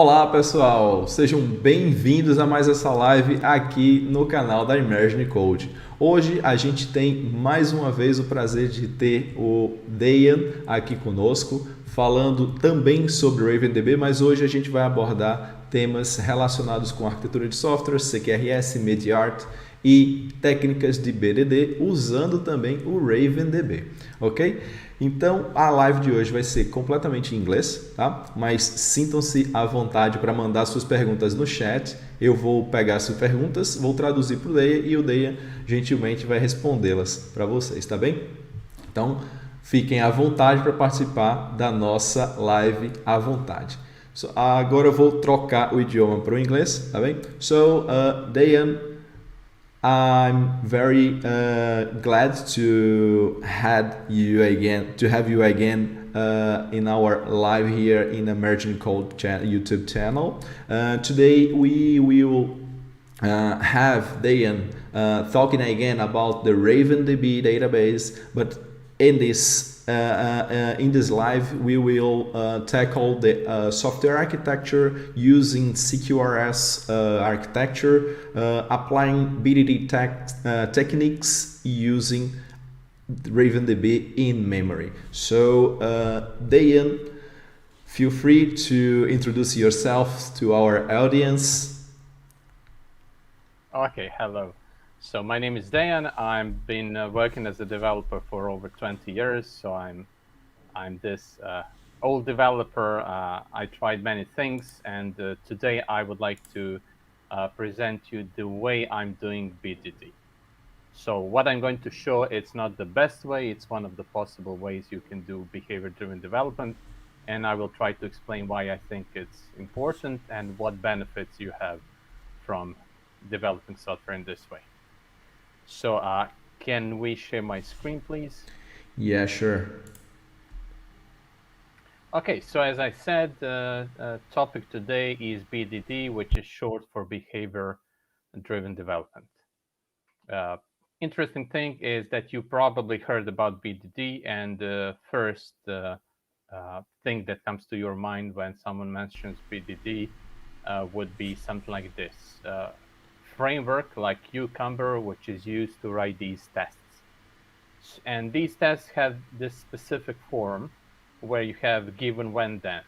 Olá pessoal, sejam bem-vindos a mais essa live aqui no canal da emergingcode. Hoje a gente tem mais uma vez o prazer de ter o Dejan aqui conosco, falando também sobre Ravendb, mas hoje a gente vai abordar temas relacionados com arquitetura de software, CQRS, MediatR e técnicas de BDD, usando também o Ravendb, ok? Então, a live de hoje vai ser completamente em inglês, tá? Mas sintam-se à vontade para mandar suas perguntas no chat. Eu vou pegar suas perguntas, vou traduzir para o Dejan e o Dejan gentilmente vai respondê-las para vocês, tá bem? Então, fiquem à vontade para participar da nossa live à vontade. Agora eu vou trocar o idioma para o inglês, tá bem? Dejan, I'm very glad to have you again in our live here in Emerging Code YouTube channel. Today we will have Dejan talking again about the Ravendb database, but in this live we will tackle the software architecture using CQRS architecture, applying BDD techniques using Ravendb in memory. So Dejan, feel free to introduce yourself to our audience. Okay, hello. So my name is Dejan. I've been working as a developer for over 20 years. So I'm this old developer. I tried many things, and today I would like to present you the way I'm doing BDD. So what I'm going to show, it's not the best way. It's one of the possible ways you can do behavior-driven development. And I will try to explain why I think it's important and what benefits you have from developing software in this way. So can we share my screen, please? Yeah, sure. Okay, so as I said, the topic today is BDD, which is short for behavior-driven development. Interesting thing is that you probably heard about BDD, and the first thing that comes to your mind when someone mentions BDD would be something like this. Framework like Cucumber, which is used to write these tests. And these tests have this specific form where you have given, when, then.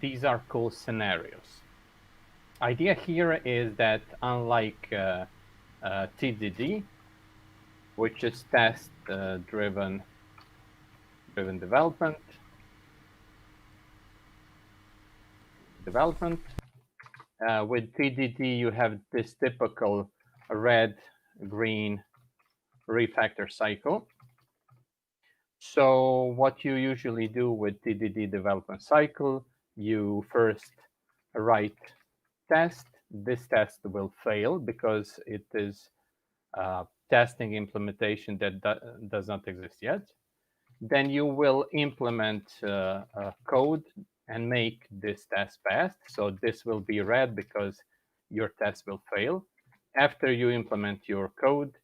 These are called scenarios. Idea here is that unlike TDD, which is test-driven development, with TDD, you have this typical red, green refactor cycle. So what you usually do with TDD development cycle, you first write test. This test will fail because it is testing implementation that does not exist yet. Then you will implement code and make this test pass. So this will be red because your test will fail. After you implement your code,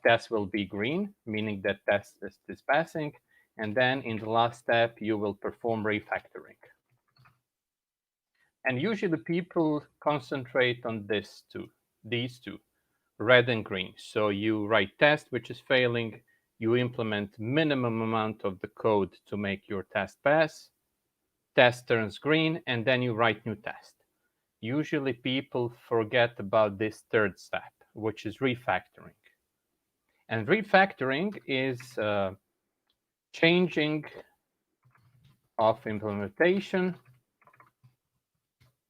test will be green, meaning that test is passing. And then in the last step, you will perform refactoring. And usually people concentrate on these two, red and green. So you write test, which is failing. You implement minimum amount of the code to make your test pass. Test turns green, and then you write new test. Usually people forget about this third step, which is refactoring. And refactoring is changing of implementation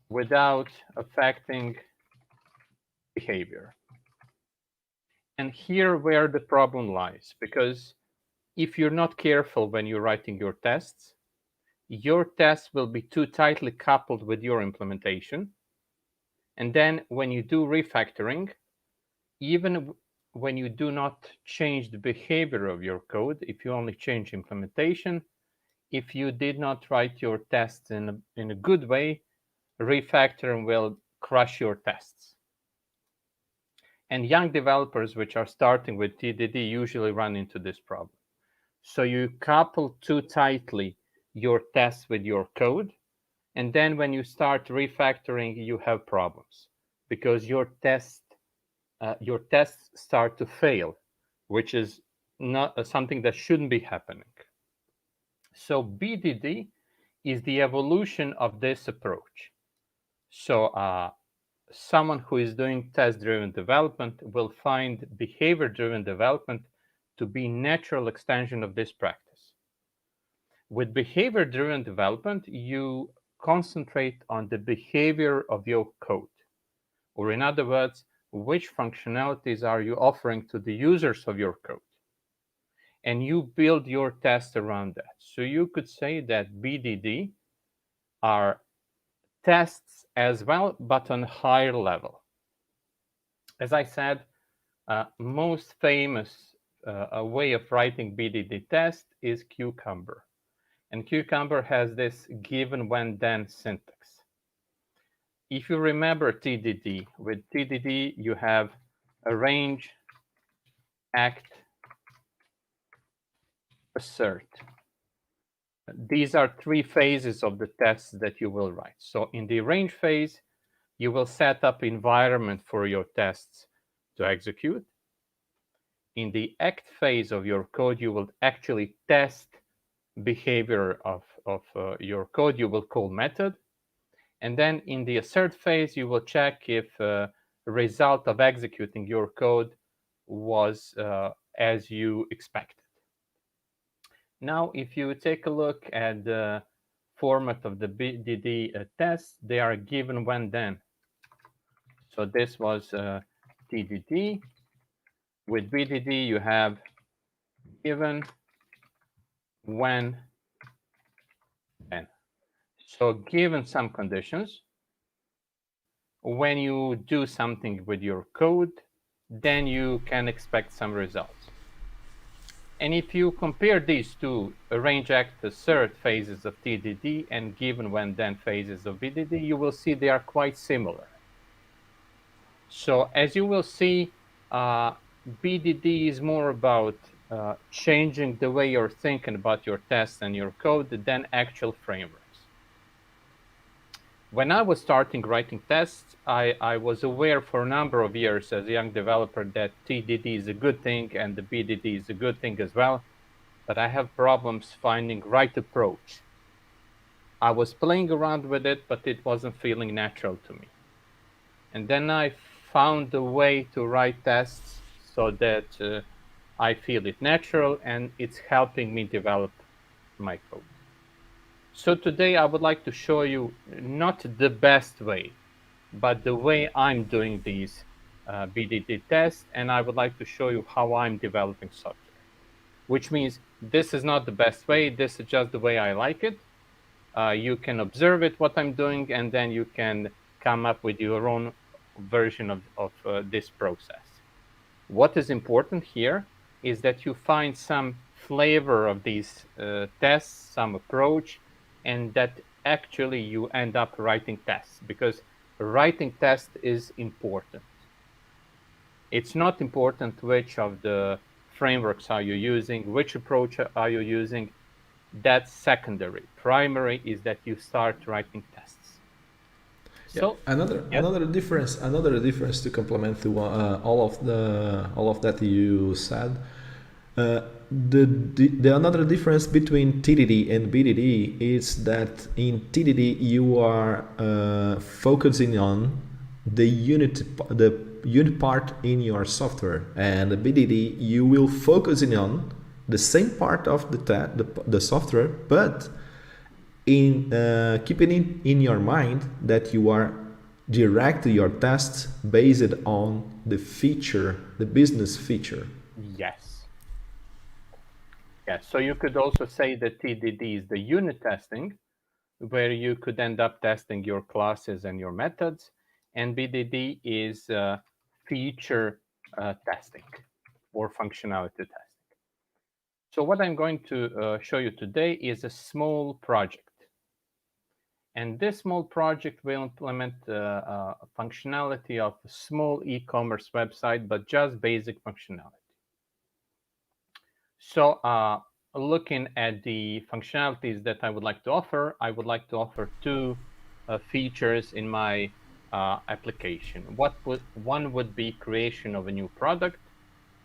without affecting behavior. And here where the problem lies, because if you're not careful when you're writing your tests will be too tightly coupled with your implementation. And then when you do refactoring, even when you do not change the behavior of your code, if you only change implementation, if you did not write your tests in a good way, refactoring will crush your tests. And young developers which are starting with TDD usually run into this problem. So you couple too tightly your tests with your code, And then when you start refactoring, you have problems because your tests start to fail, which is not something that shouldn't be happening. So BDD is the evolution of this approach. So someone who is doing test-driven development will find behavior-driven development to be natural extension of this practice. With behavior-driven development, you concentrate on the behavior of your code, or in other words, which functionalities are you offering to the users of your code? And you build your test around that. So you could say that BDD are tests as well, but on a higher level. As I said, most famous way of writing BDD test is Cucumber. And Cucumber has this given when then syntax. If you remember TDD, with TDD you have arrange, act, assert. These are three phases of the tests that you will write. So in the arrange phase, you will set up environment for your tests to execute. In the act phase of your code, you will actually test behavior of your code. You will call method. And then in the assert phase, you will check if the result of executing your code was as you expected. Now, if you take a look at the format of the BDD tests, they are given when then. So this was TDD. With BDD, you have given, when, then. So given some conditions, when you do something with your code, then you can expect some results. And if you compare these two, arrange, act, assert phases of TDD and given, when, then phases of BDD, you will see they are quite similar. So as you will see, BDD is more about changing the way you're thinking about your tests and your code than actual frameworks. When I was starting writing tests, I was aware for a number of years as a young developer that TDD is a good thing and the BDD is a good thing as well, but I have problems finding right approach. I was playing around with it, but it wasn't feeling natural to me. And then I found a way to write tests so that I feel it natural and it's helping me develop my code. So today I would like to show you not the best way, but the way I'm doing these BDD tests, and I would like to show you how I'm developing software, which means this is not the best way, this is just the way I like it. You can observe it, what I'm doing, and then you can come up with your own version of this process. What is important here is that you find some flavor of these tests, some approach, and that actually you end up writing tests, because writing tests is important. It's not important which of the frameworks are you using, which approach are you using. That's secondary. Primary is that you start writing tests. So another difference to complement to all of that you said. The another difference between TDD and BDD is that in TDD you are focusing on the unit part in your software, and the BDD you will focusing on the same part of the software, but in keeping in your mind that you are direct your tests based on the feature, the business feature. Yes. Yes, so you could also say that TDD is the unit testing, where you could end up testing your classes and your methods, and BDD is feature testing or functionality testing. So what I'm going to show you today is a small project. And this small project will implement functionality of a small e-commerce website, but just basic functionality. So looking at the functionalities that I would like to offer two features in my application. One would be creation of a new product,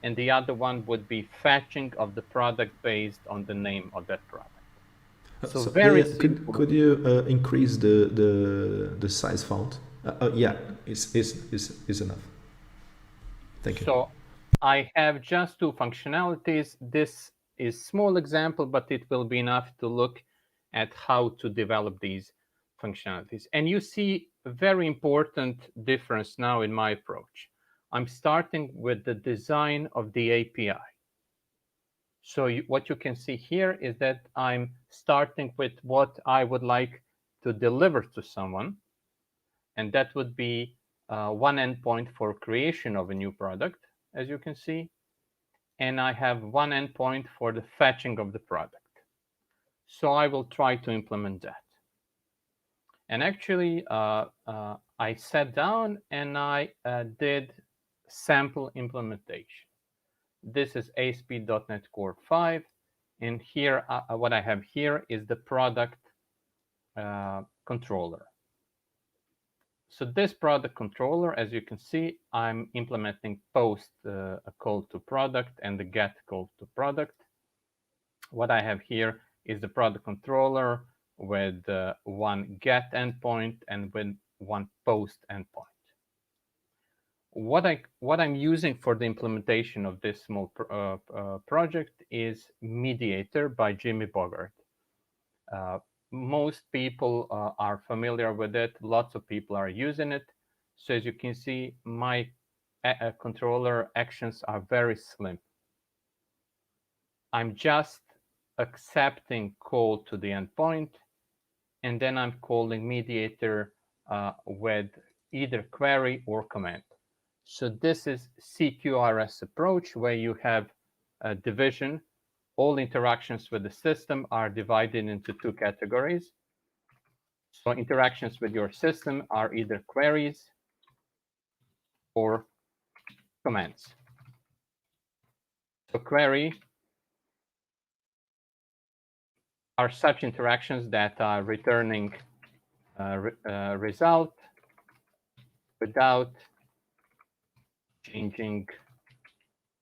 and the other one would be fetching of the product based on the name of that product. So very simple. Could you increase the size font? Yeah, is enough. Thank you. So I have just two functionalities. This is small example, but it will be enough to look at how to develop these functionalities. And you see a very important difference now in my approach. I'm starting with the design of the API. So what you can see here is that I'm starting with what I would like to deliver to someone. And that would be one endpoint for creation of a new product, as you can see. And I have one endpoint for the fetching of the product. So I will try to implement that. And actually, I sat down and I did sample implementation. This is ASP.NET Core 5. And here, what I have here is the product controller. So this product controller, as you can see, I'm implementing post a call to product and the get call to product. What I have here is the product controller with one get endpoint and with one post endpoint. What I'm using for the implementation of this small project is MediatR by Jimmy Bogart. Most people are familiar with it. Lots of people are using it. So as you can see, my controller actions are very slim. I'm just accepting call to the endpoint, and then I'm calling MediatR with either query or command. So this is CQRS approach, where you have a division. All interactions with the system are divided into two categories. So interactions with your system are either queries or commands. So query are such interactions that are returning result without changing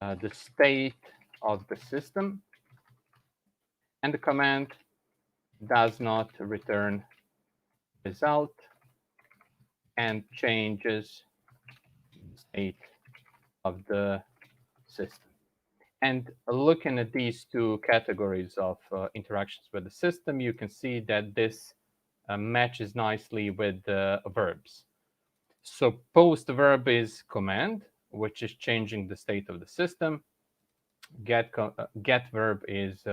the state of the system. And the command does not return result and changes the state of the system. And looking at these two categories of interactions with the system, you can see that this matches nicely with the verbs. So post verb is command, which is changing the state of the system. Get verb is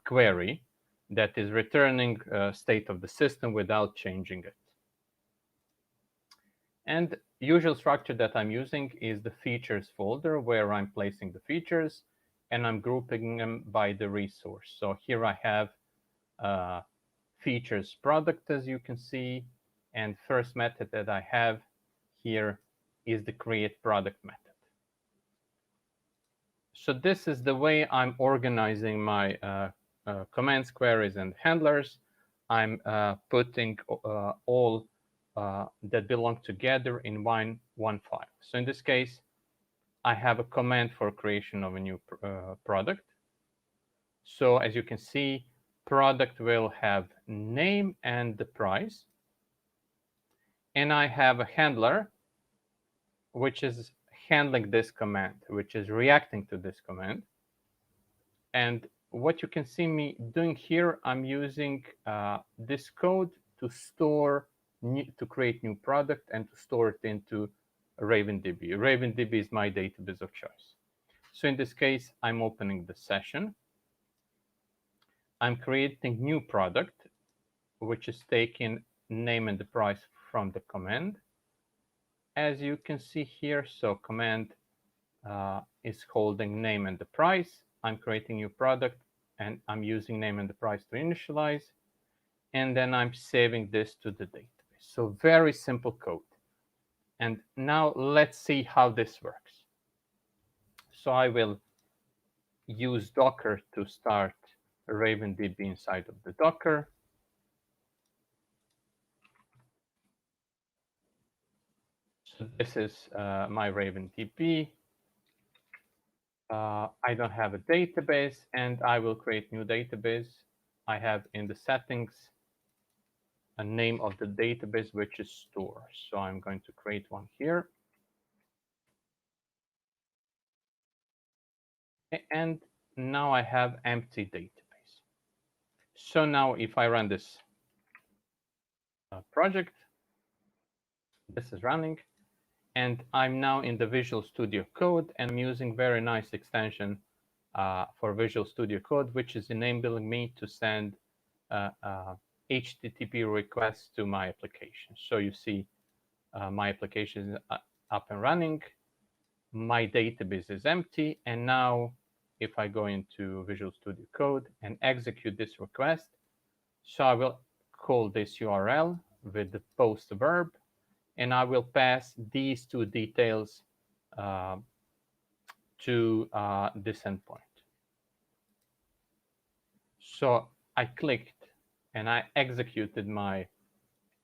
query, that is returning state of the system without changing it. And usual structure that I'm using is the features folder, where I'm placing the features and I'm grouping them by the resource. So here I have features product, as you can see, and first method that I have here is the create product method. So this is the way I'm organizing my commands, queries, and handlers. I'm putting all that belong together in one file. So in this case, I have a command for creation of a new product. So as you can see, product will have name and the price. And I have a handler, which is handling this command, which is reacting to this command. And what you can see me doing here, I'm using this code to store, to create new product and to store it into Ravendb. Ravendb is my database of choice. So in this case, I'm opening the session. I'm creating new product, which is taking name and the price from the command. As you can see here, so command is holding name and the price. I'm creating new product and I'm using name and the price to initialize. And then I'm saving this to the database. So very simple code. And now let's see how this works. So I will use Docker to start Ravendb inside of the Docker. This is my Ravendb. I don't have a database, and I will create new database. I have in the settings a name of the database, which is store. So I'm going to create one here. And now I have empty database. So now if I run this project, this is running. And I'm now in the Visual Studio Code, and I'm using very nice extension for Visual Studio Code, which is enabling me to send HTTP requests to my application. So you see my application is up and running. My database is empty. And now if I go into Visual Studio Code and execute this request, so I will call this URL with the post verb, and I will pass these two details to this endpoint. So I clicked and I executed my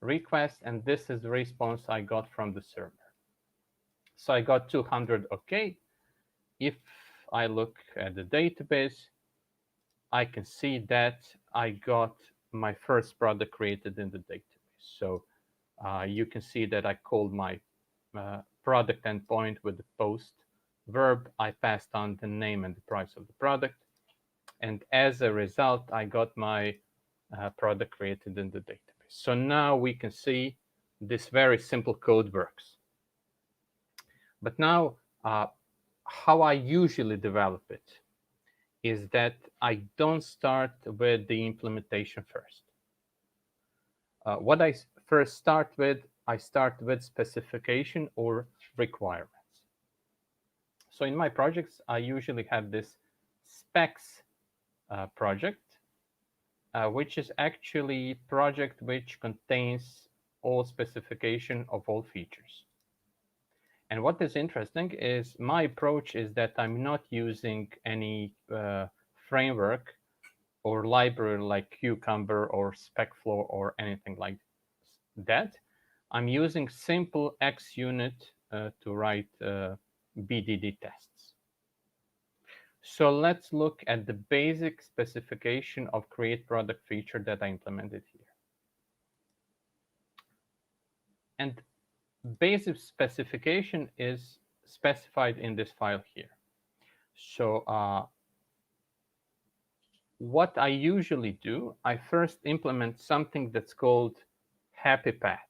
request, and this is the response I got from the server. So I got 200 OK. If I look at the database, I can see that I got my first product created in the database. So you can see that I called my product endpoint with the post verb. I passed on the name and the price of the product. And as a result, I got my product created in the database. So now we can see this very simple code works. But now, how I usually develop it is that I don't start with the implementation first. What I first start with, I start with specification or requirements. So in my projects, I usually have this specs project, which is actually a project which contains all specification of all features. And what is interesting is my approach is that I'm not using any framework or library like Cucumber or SpecFlow or anything like that. I'm using simple XUnit to write BDD tests. So let's look at the basic specification of create product feature that I implemented here. And basic specification is specified in this file here. So what I usually do, I first implement something that's called happy path.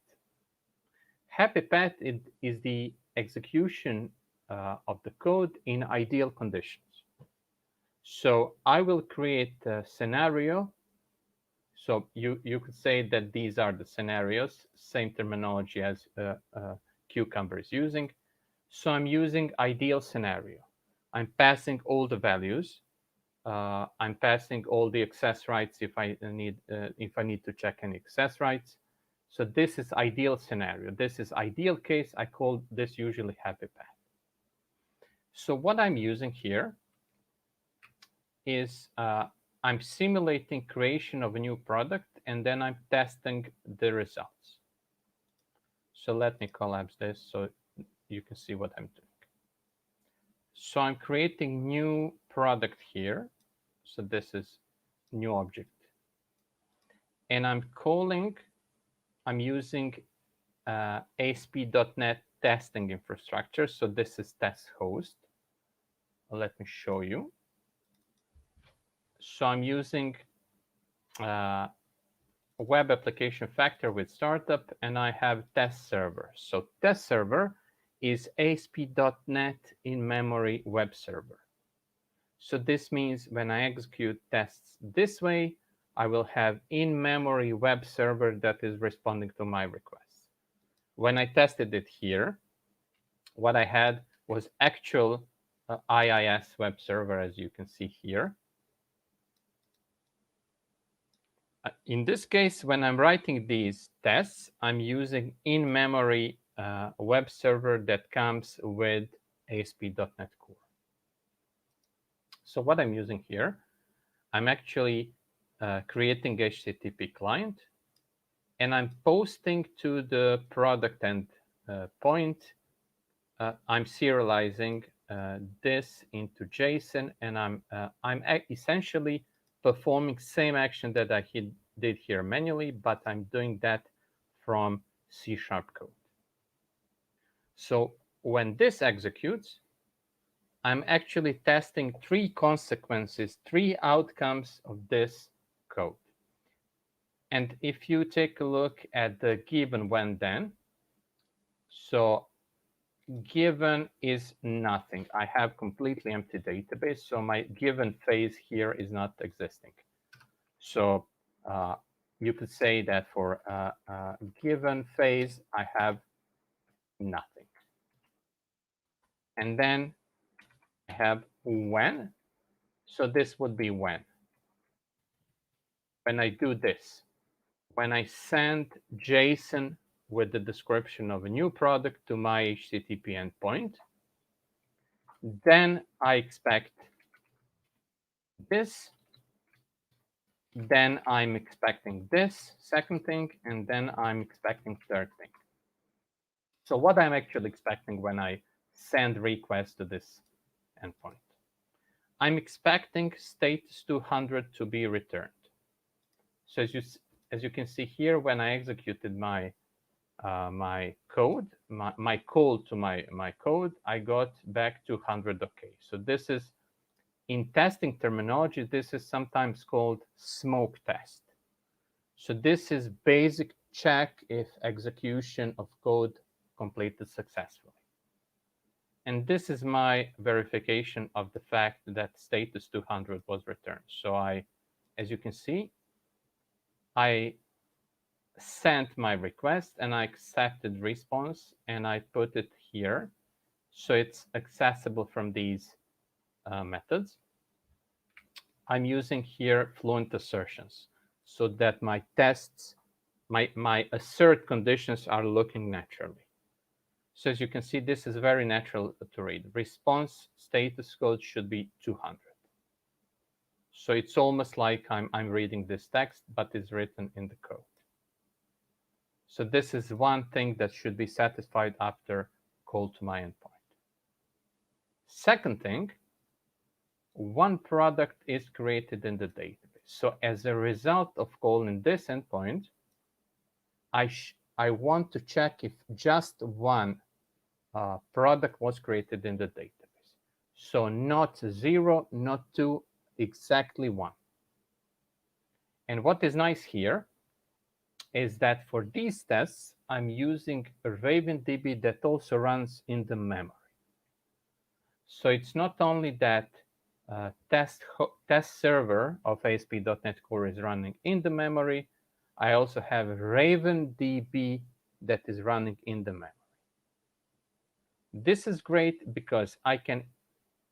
Happy path is the execution of the code in ideal conditions. So I will create a scenario. So you could say that these are the scenarios, same terminology as Cucumber is using. So I'm using ideal scenario. I'm passing all the values. I'm passing all the access rights if I need to check any access rights. So this is ideal scenario. This is ideal case. I call this usually happy path. So what I'm using here is I'm simulating creation of a new product, and then I'm testing the results. So let me collapse this so you can see what I'm doing. So I'm creating new product here. So this is new object. And I'm using ASP.NET testing infrastructure. So this is test host. Let me show you. So I'm using web application factor with startup, and I have test server. So test server is ASP.NET in-memory web server. So this means when I execute tests this way, I will have in-memory web server that is responding to my requests. When I tested it here, what I had was actual IIS web server, as you can see here. In this case, when I'm writing these tests, I'm using in-memory web server that comes with ASP.NET Core. So what I'm using here, I'm actually creating HTTP client, and I'm posting to the product end point I'm serializing this into JSON, and I'm essentially performing same action that I did here manually, but I'm doing that from C# code. So when this executes, I'm actually testing 3 consequences, 3 outcomes of this code. And if you take a look at the given when then, so given is nothing. I have completely empty database, so my given phase here is not existing. So you could say that for given phase, I have nothing. And then I have when. So this would be when. When I do this, when I send JSON with the description of a new product to my HTTP endpoint, then I expect this, then I'm expecting this second thing, and then I'm expecting third thing. So what I'm actually expecting when I send requests to this endpoint, I'm expecting status 200 to be returned. So as you can see here, when I executed my code, my call to my code, I got back 200 OK. So this is, in testing terminology, this is sometimes called smoke test. So this is basic check if execution of code completed successfully. And this is my verification of the fact that status 200 was returned. So as you can see, I sent my request and I accepted response and I put it here. So it's accessible from these methods. I'm using here fluent assertions so that my tests, my assert conditions are looking naturally. So as you can see, this is very natural to read. Response status code should be 200. So it's almost like I'm reading this text, but it's written in the code. So this is one thing that should be satisfied after call to my endpoint. Second thing, one product is created in the database. So as a result of calling this endpoint, I want to check if just one product was created in the database. So not 0, not 2, exactly 1. And what is nice here is that for these tests, I'm using a Ravendb that also runs in the memory. So it's not only that test server of ASP.NET Core is running in the memory, I also have Ravendb that is running in the memory. This is great because I can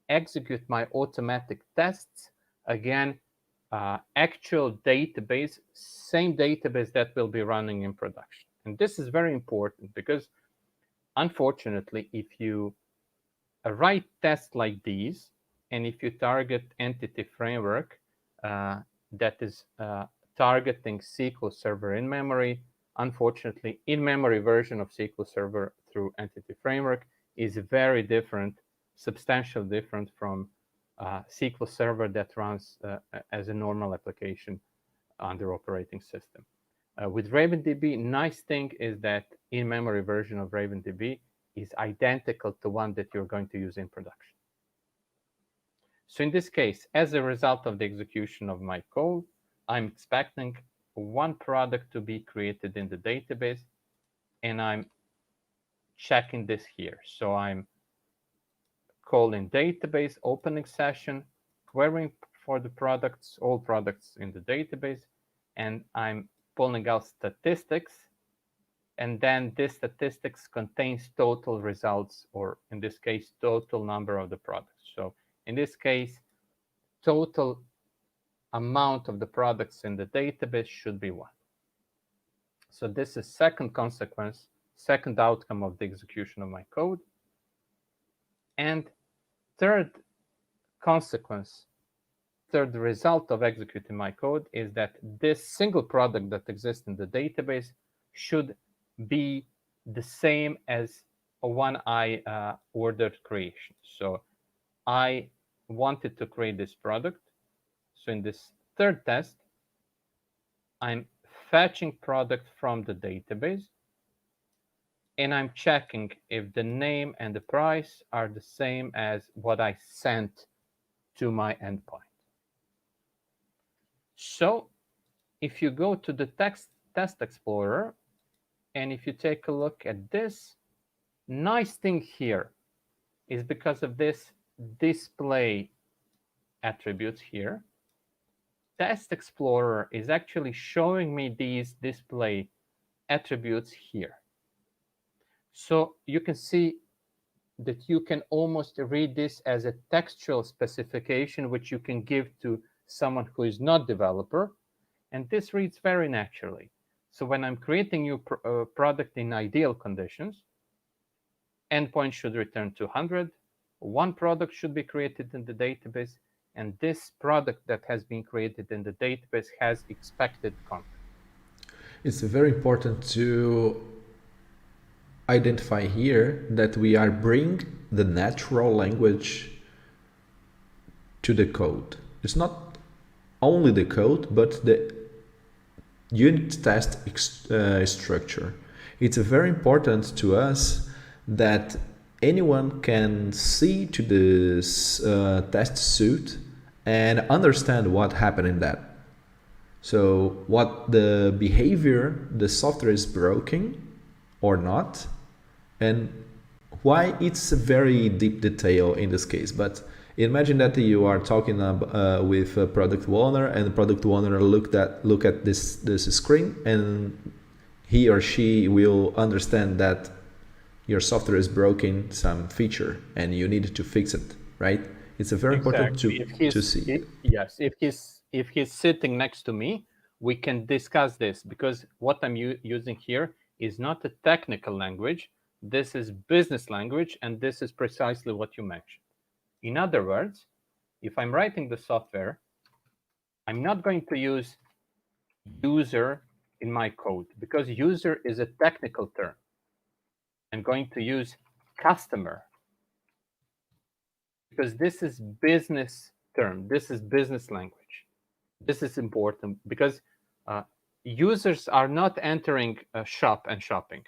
execute my automatic tests, again, actual database, same database that will be running in production. And this is very important because, unfortunately, if you write tests like these, and if you target entity framework that is targeting SQL Server in memory, unfortunately, in-memory version of SQL Server through entity framework is very different, substantially different from SQL Server that runs as a normal application under operating system. With Ravendb, nice thing is that in-memory version of Ravendb is identical to one that you're going to use in production. So in this case, as a result of the execution of my code, I'm expecting one product to be created in the database, and I'm checking this here. So I'm calling database, opening session, querying for the products, all products in the database, and I'm pulling out statistics. And then this statistics contains total results, or in this case, total number of the products. So in this case, total amount of the products in the database should be 1. So this is second consequence, second outcome of the execution of my code. And third consequence, third result of executing my code is that this single product that exists in the database should be the same as when I ordered creation. So I wanted to create this product. So in this third test, I'm fetching product from the database, and I'm checking if the name and the price are the same as what I sent to my endpoint. So if you go to the Test Explorer, and if you take a look at this, nice thing here is because of this display attributes here, Test Explorer is actually showing me these display attributes here. So you can see that you can almost read this as a textual specification, which you can give to someone who is not developer. And this reads very naturally. So when I'm creating new product in ideal conditions, endpoint should return 200, one product should be created in the database, and this product that has been created in the database has expected content. It's very important to identify here that we are bringing the natural language to the code. It's not only the code, but the unit test structure. It's very important to us that anyone can see to this test suite and understand what happened in that. So what the behavior, the software is broken or not, and why it's a very deep detail in this case. But imagine that you are talking with a product owner, and the product owner look at this screen, and he or she will understand that your software is broken some feature and you need to fix it, right? It's a very important to see. Yes, if he's sitting next to me, we can discuss this, because what I'm using here is not a technical language. This is business language, and this is precisely what you mentioned. In other words, if I'm writing the software, I'm not going to use user in my code, because user is a technical term. I'm going to use customer, because this is business term. This is business language. This is important because users are not entering shop and shopping.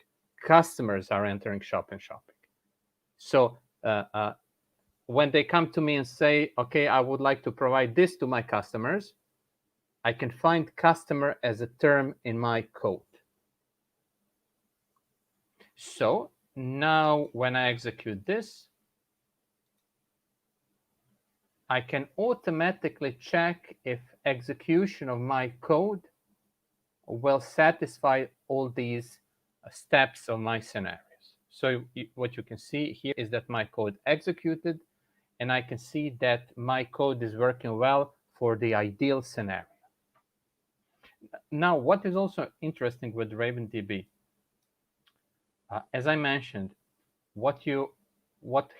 Customers are entering shop and shopping. So when they come to me and say, okay, I would like to provide this to my customers, I can find customer as a term in my code. So now when I execute this, I can automatically check if execution of my code will satisfy all these steps of my scenarios. So what you can see here is that my code executed, and I can see that my code is working well for the ideal scenario. Now, what is also interesting with Ravendb, as I mentioned, what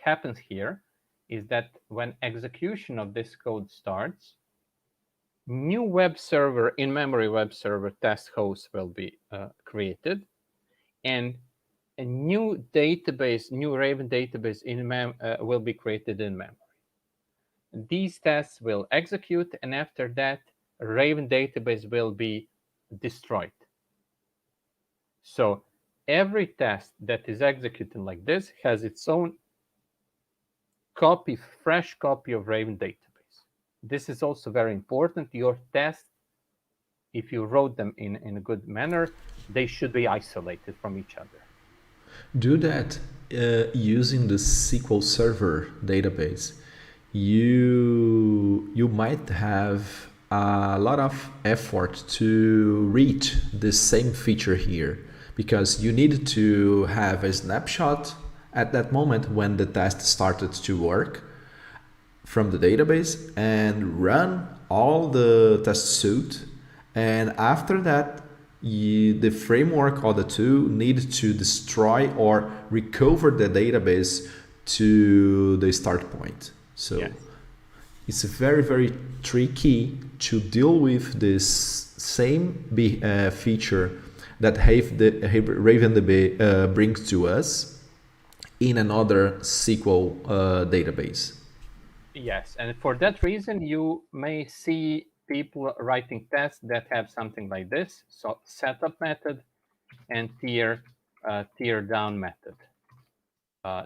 happens here is that when execution of this code starts, new web server, in-memory web server test host will be created, and a new database, new Raven database will be created in memory. These tests will execute, and after that, a Raven database will be destroyed. So every test that is executed like this has its own copy, fresh copy of Raven database. This is also very important. Your tests, if you wrote them in a good manner, they should be isolated from each other. Do that using the SQL Server database. You might have a lot of effort to reach the same feature here, because you need to have a snapshot at that moment when the test started to work from the database and run all the test suite, and after that the framework or the tool need to destroy or recover the database to the start point. So yes, it's very, very tricky to deal with this same feature that Ravendb brings to us, in another SQL database. Yes, and for that reason, you may see people writing tests that have something like this. So setup method and tear down method.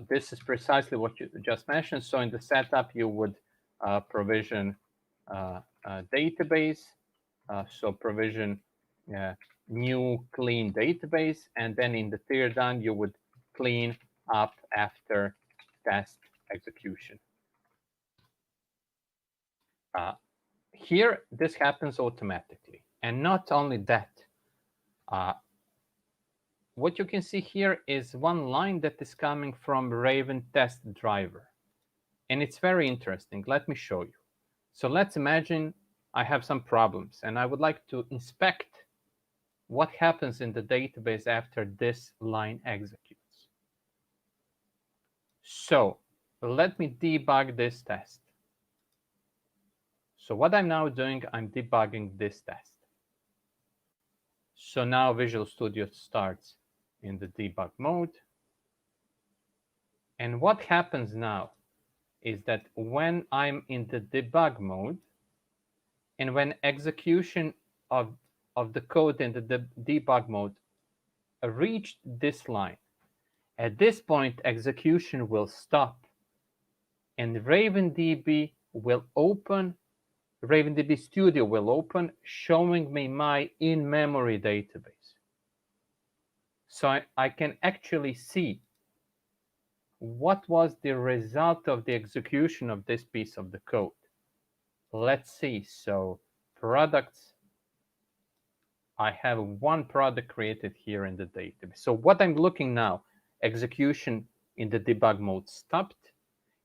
This is precisely what you just mentioned. So in the setup, you would provision a database. So provision new clean database. And then in the tear down, you would clean up after test execution. Here, this happens automatically. And not only that, what you can see here is one line that is coming from Raven test driver. And it's very interesting. Let me show you. So let's imagine I have some problems and I would like to inspect what happens in the database after this line executes. So let me debug this test. So what I'm now doing, I'm debugging this test. So now Visual Studio starts in the debug mode. And what happens now is that when I'm in the debug mode and when execution of the code in the debug mode reached this line, at this point, execution will stop and Ravendb will open, Ravendb Studio will open, showing me my in-memory database. So I can actually see what was the result of the execution of this piece of the code. Let's see. So products, I have one product created here in the database. So what I'm looking now, execution in the debug mode stopped,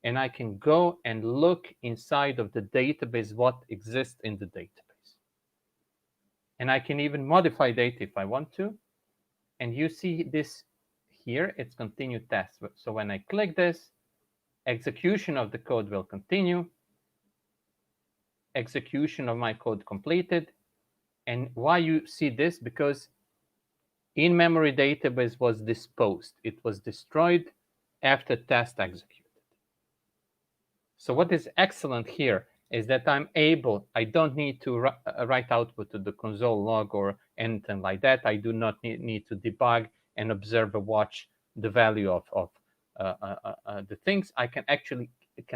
and I can go and look inside of the database what exists in the database. And I can even modify data if I want to. And you see this here, it's continue test. So when I click this, execution of the code will continue. Execution of my code completed. And why you see this? Because in-memory database was disposed. It was destroyed after test executed. So what is excellent here is that I'm able, I don't need to write output to the console log or anything like that. I do not need to debug and observe or watch the value of the things. I can actually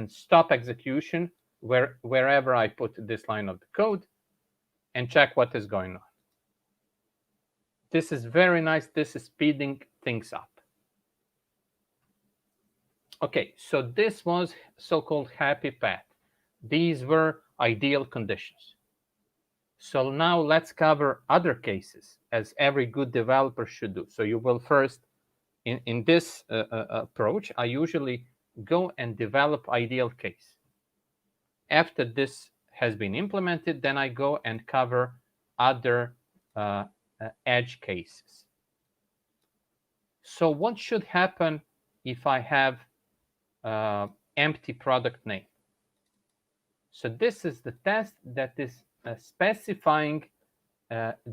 stop execution wherever I put this line of the code and check what is going on. This is very nice. This is speeding things up. Okay, so this was so-called happy path. These were ideal conditions. So now let's cover other cases, as every good developer should do. So you will first, in this approach, I usually go and develop ideal case. After this has been implemented, then I go and cover other edge cases. So what should happen if I have empty product name? So this is the test that is specifying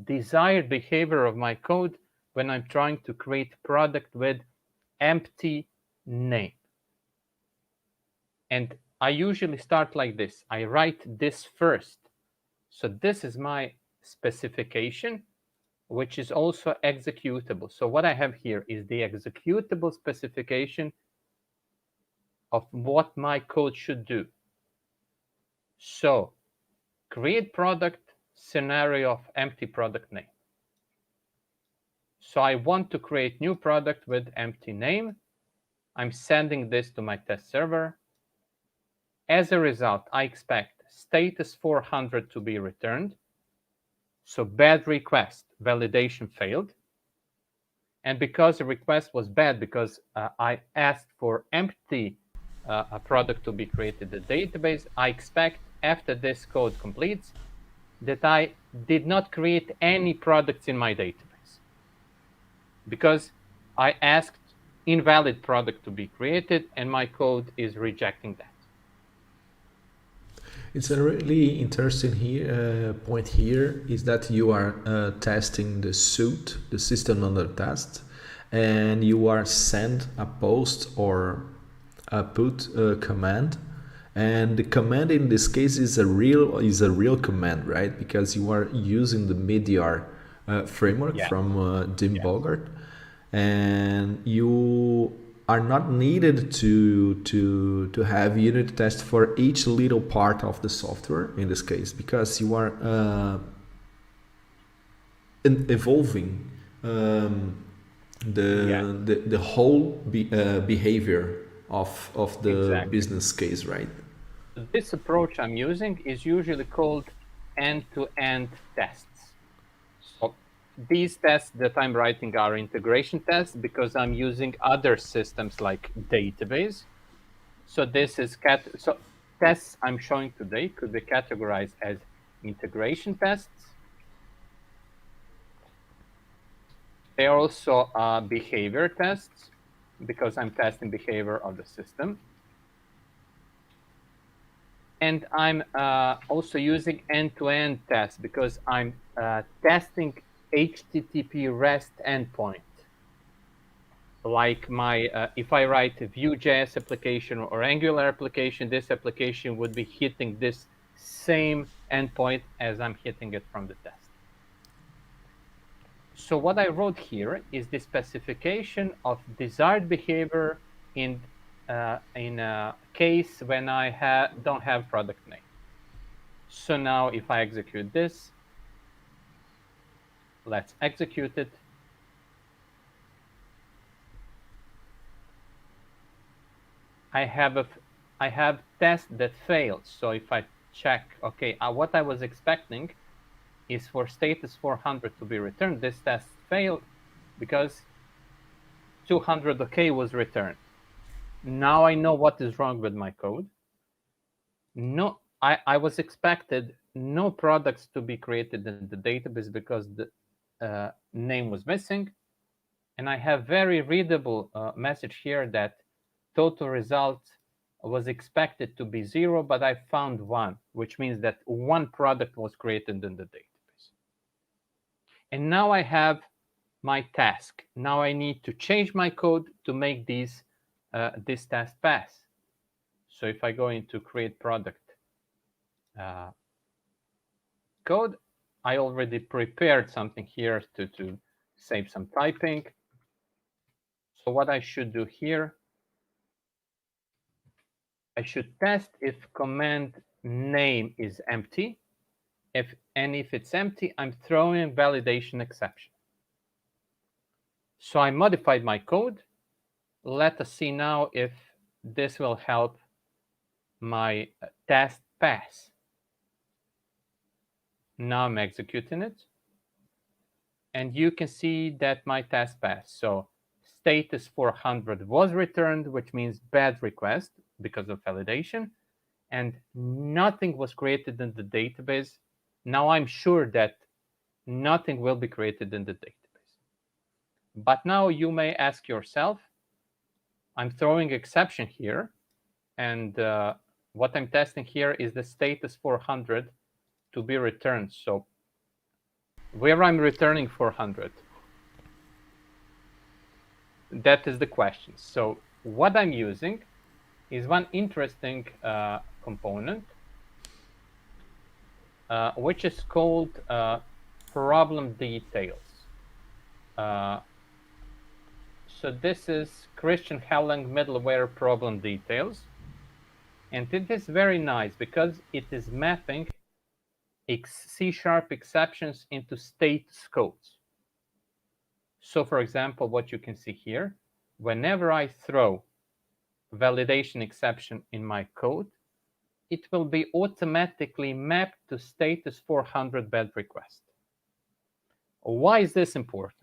desired behavior of my code when I'm trying to create product with empty name. And I usually start like this. I write this first. So this is my specification, which is also executable. So what I have here is the executable specification of what my code should do. So create product scenario of empty product name. So I want to create new product with empty name. I'm sending this to my test server. As a result, I expect status 400 to be returned. So bad request, validation failed. And because the request was bad, because I asked for empty a product to be created in the database, I expect after this code completes that I did not create any products in my database because I asked invalid product to be created and my code is rejecting that. It's a really interesting point here is that you are testing the suit, the system under test, and you are send a post or a put command, and the command in this case is a real command, right? Because you are using the MediatR framework from Jim Bogart, and you are not needed to have unit tests for each little part of the software in this case, because you are evolving the whole behavior of the business case, right? This approach I'm using is usually called end-to-end tests. So these tests that I'm writing are integration tests because I'm using other systems like database. So this is tests I'm showing today could be categorized as integration tests. They are also behavior tests because I'm testing behavior of the system. And I'm also using end-to-end tests because I'm testing HTTP REST endpoint. Like if I write a Vue.js application or Angular application, this application would be hitting this same endpoint as I'm hitting it from the test. So what I wrote here is the specification of desired behavior in a case when I don't have product name. So now if I execute this, let's execute it. I have test that failed. So if I check, okay, what I was expecting is for status 400 to be returned. This test failed because 200 OK was returned. Now I know what is wrong with my code. No, I was expected no products to be created in the database because the name was missing. And I have very readable message here that total result was expected to be 0, but I found 1, which means that 1 product was created in the database. And now I have my task. Now I need to change my code to make this task pass. So if I go into create product code, I already prepared something here to save some typing. So what I should do here, I should test if command name is empty. If it's empty, I'm throwing validation exception. So I modified my code. Let us see now if this will help my test pass. Now I'm executing it. And you can see that my test passed. So status 400 was returned, which means bad request because of validation. And nothing was created in the database. Now I'm sure that nothing will be created in the database. But now you may ask yourself, I'm throwing exception here. And what I'm testing here is the status 400 to be returned. So where I'm returning 400? That is the question. So what I'm using is one interesting component, which is called problem details. So this is Christian Helling middleware problem details. And it is very nice because it is mapping C# exceptions into status codes. So for example, what you can see here, whenever I throw validation exception in my code, it will be automatically mapped to status 400 bad request. Why is this important?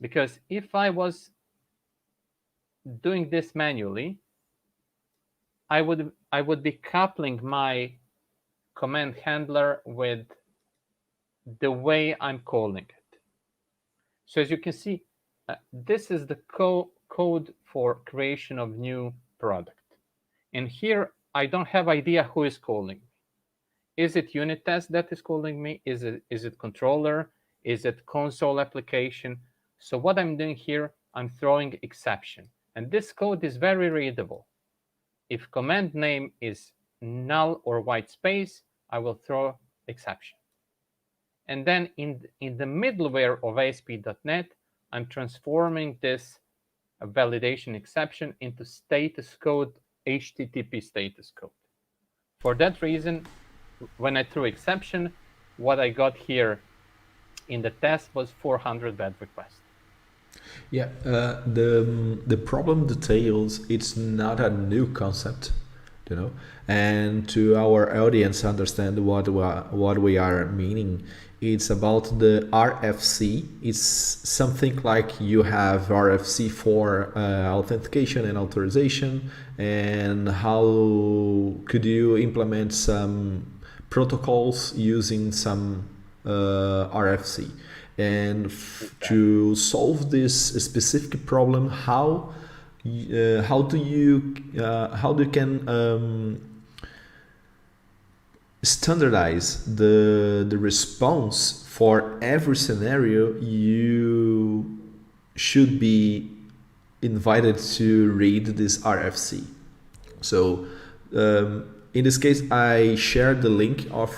Because if I was doing this manually, I would be coupling my command handler with the way I'm calling it. So as you can see, this is the code for creation of new product. And here, I don't have idea who is calling me. Is it unit test that is calling me? Is it controller? Is it console application? So what I'm doing here, I'm throwing exception. And this code is very readable. If command name is null or white space, I will throw exception. And then in the middleware of ASP.NET, I'm transforming this validation exception into status code, HTTP status code. For that reason, when I threw exception, what I got here in the test was 400 bad requests. Yeah, the problem details, it's not a new concept, you know, and to our audience understand what we are meaning. It's about the RFC. It's something like you have RFC for authentication and authorization, and how could you implement some protocols using some RFC. And to solve this specific problem, how do you can standardize the response for every scenario you should be invited to read this RFC. So in this case, I shared the link of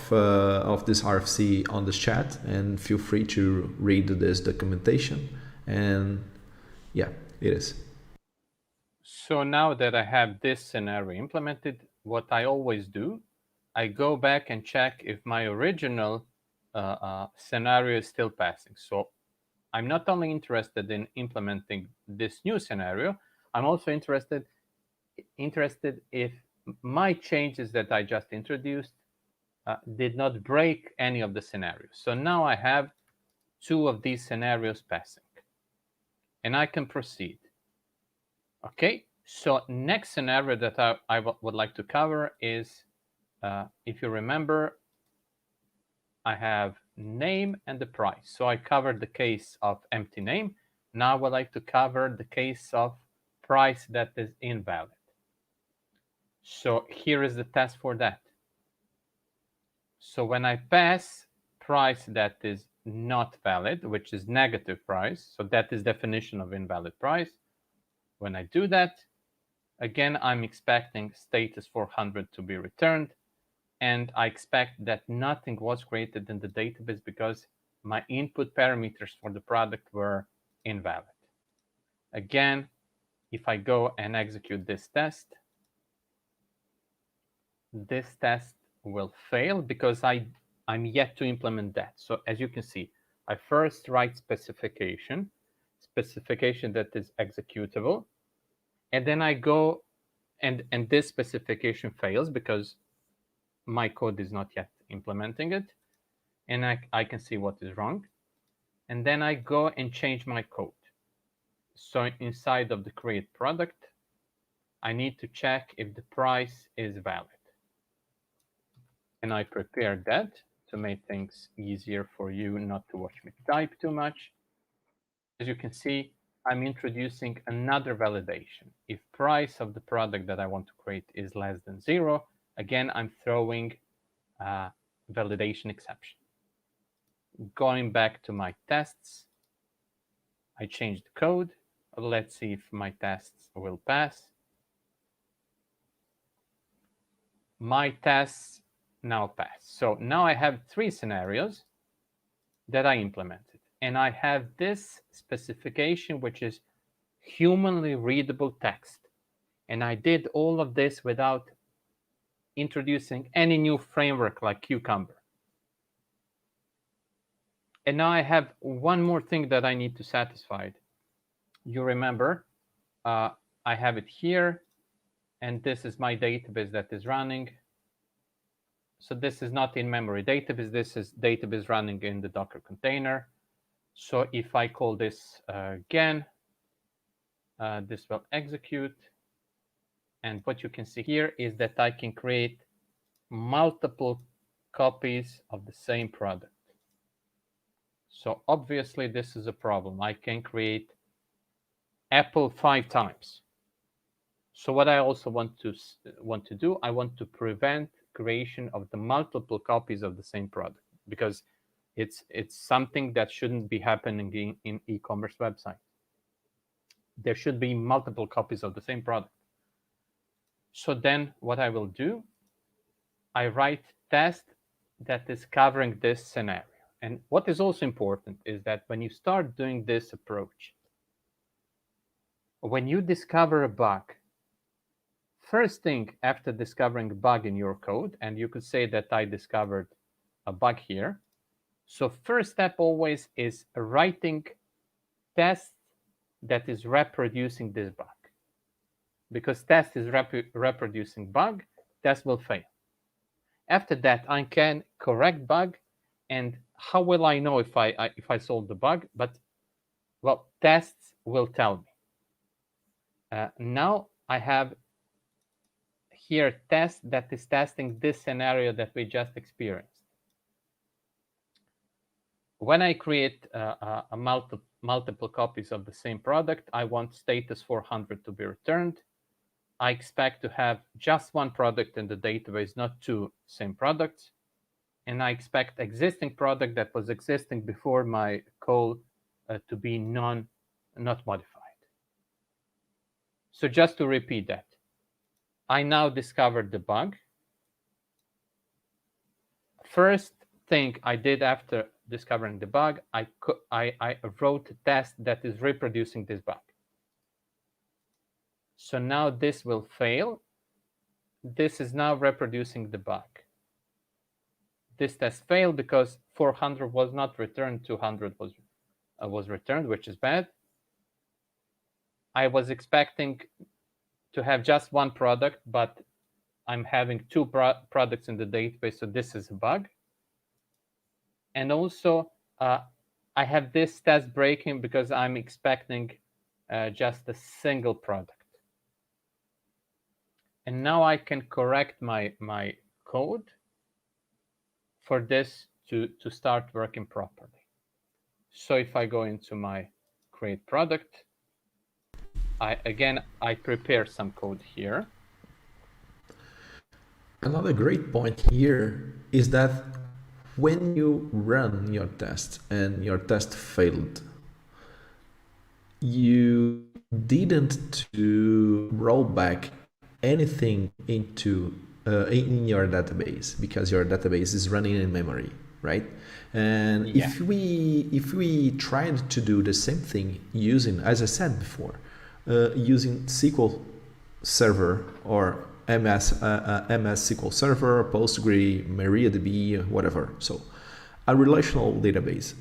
this RFC on the chat, and feel free to read this documentation. And yeah, it is. So now that I have this scenario implemented, what I always do, I go back and check if my original scenario is still passing. So I'm not only interested in implementing this new scenario, I'm also interested if my changes that I just introduced did not break any of the scenarios. So now I have 2 of these scenarios passing, and I can proceed. Okay, so next scenario that I would like to cover is, if you remember, I have name and the price. So I covered the case of empty name. Now I would like to cover the case of price that is invalid. So here is the test for that. So when I pass price that is not valid, which is negative price, so that is definition of invalid price. When I do that, again, I'm expecting status 400 to be returned, and I expect that nothing was created in the database because my input parameters for the product were invalid. Again, if I go and execute this test will fail because I'm yet to implement that. So as you can see, I first write specification that is executable, and then I go and this specification fails because my code is not yet implementing it, and I can see what is wrong. And then I go and change my code. So inside of the create product, I need to check if the price is valid. And I prepared that to make things easier for you not to watch me type too much. As you can see, I'm introducing another validation. If price of the product that I want to create is less than 0, again, I'm throwing a validation exception. Going back to my tests, I changed the code. Let's see if my tests will pass. My tests now pass. So now I have 3 scenarios that I implemented. And I have this specification, which is humanly readable text. And I did all of this without introducing any new framework like Cucumber. And now I have one more thing that I need to satisfy. You remember, I have it here, and this is my database that is running. So this is not in-memory database. This is database running in the Docker container. So if I call this again, this will execute. And what you can see here is that I can create multiple copies of the same product. So obviously this is a problem. I can create Apple 5 times. So what I also want to do, I want to prevent creation of the multiple copies of the same product, because It's something that shouldn't be happening in e-commerce website. There should be multiple copies of the same product. So then what I will do, I write test that is covering this scenario. And what is also important is that when you start doing this approach, when you discover a bug, first thing after discovering a bug in your code, and you could say that I discovered a bug here. So first step always is writing test that is reproducing this bug. Because test is reproducing bug, test will fail. After that, I can correct bug. And how will I know if I solved the bug? But, well, tests will tell me. Now I have here test that is testing this scenario that we just experienced. When I create multiple copies of the same product, I want status 400 to be returned. I expect to have just one product in the database, not two same products. And I expect existing product that was existing before my call to be not modified. So just to repeat that, I now discovered the bug. First thing I did after discovering the bug, I wrote a test that is reproducing this bug. So now this will fail. This is now reproducing the bug. This test failed because 400 was not returned, 200 was returned, which is bad. I was expecting to have just one product, but I'm having two products in the database, so this is a bug. And also, I have this test breaking because I'm expecting just a single product. And now I can correct my code for this to start working properly. So if I go into my create product, I prepare some code here. Another great point here is that when you run your test and your test failed, you didn't to roll back anything into in your database because your database is running in memory, right? And Yeah. if we tried to do the same thing using, as I said before, using SQL Server or MS SQL Server, Postgre, MariaDB, whatever. So a relational database.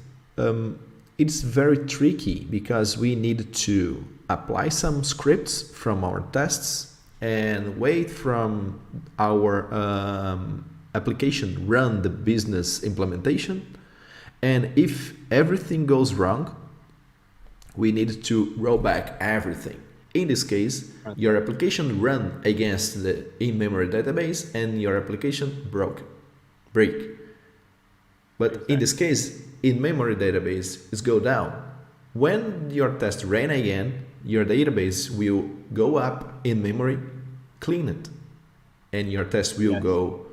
It's very tricky because we need to apply some scripts from our tests and wait from our application run the business implementation. And if everything goes wrong, we need to roll back everything. In this case, your application ran against the in-memory database and your application break. But in this case, in-memory database is go down. When your test ran again, your database will go up in memory, clean it, and your test will go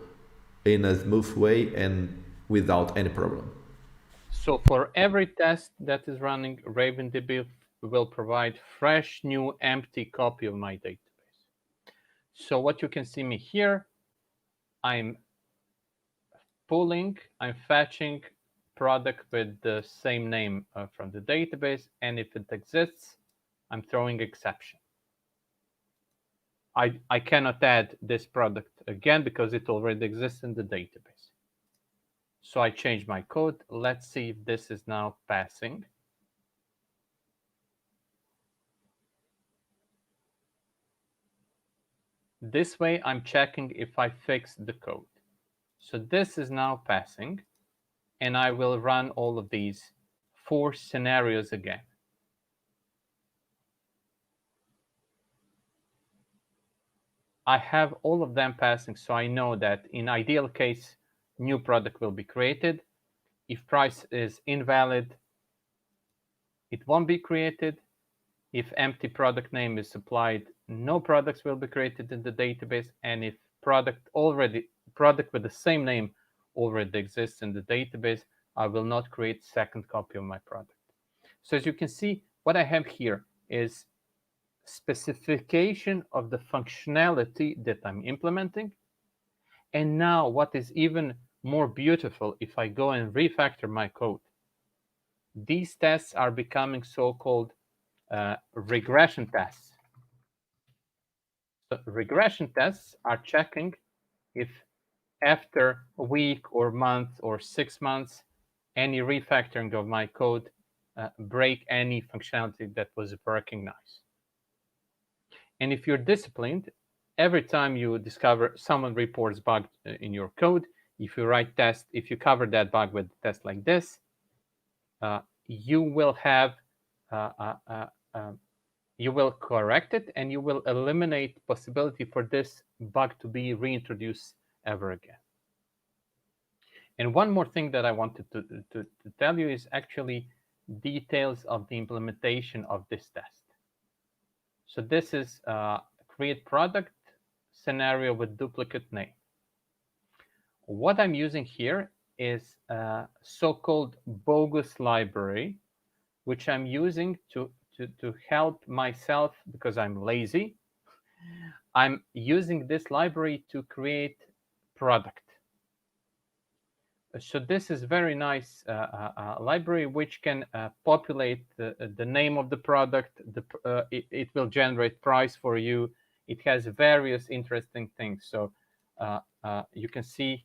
in a smooth way and without any problem. So for every test that is running, Ravendb will provide fresh, new, empty copy of my database. So what you can see me here, I'm fetching product with the same name from the database, and if it exists, I'm throwing exception. I cannot add this product again because it already exists in the database. So I change my code. Let's see if this is now passing. This way, I'm checking if I fixed the code. So this is now passing, and I will run all of these 4 scenarios again. I have all of them passing, so I know that in ideal case, new product will be created. If price is invalid, it won't be created. If empty product name is supplied, no products will be created in the database. And if product with the same name already exists in the database, I will not create second copy of my product. So as you can see, what I have here is specification of the functionality that I'm implementing. And now what is even more beautiful, if I go and refactor my code, these tests are becoming so-called regression tests. So regression tests are checking if after a week or month or 6 months, any refactoring of my code break any functionality that was working nice. And if you're disciplined, every time you discover someone reports bug in your code, if you write test, if you cover that bug with a test like this, you will have you will correct it, and you will eliminate possibility for this bug to be reintroduced ever again. And one more thing that I wanted to tell you is actually details of the implementation of this test. So this is create product scenario with duplicate name. What I'm using here is a so-called bogus library, which I'm using to help myself because I'm lazy. I'm using this library to create product. So this is very nice library which can populate the name of the product. It will generate price for you. It has various interesting things. So you can see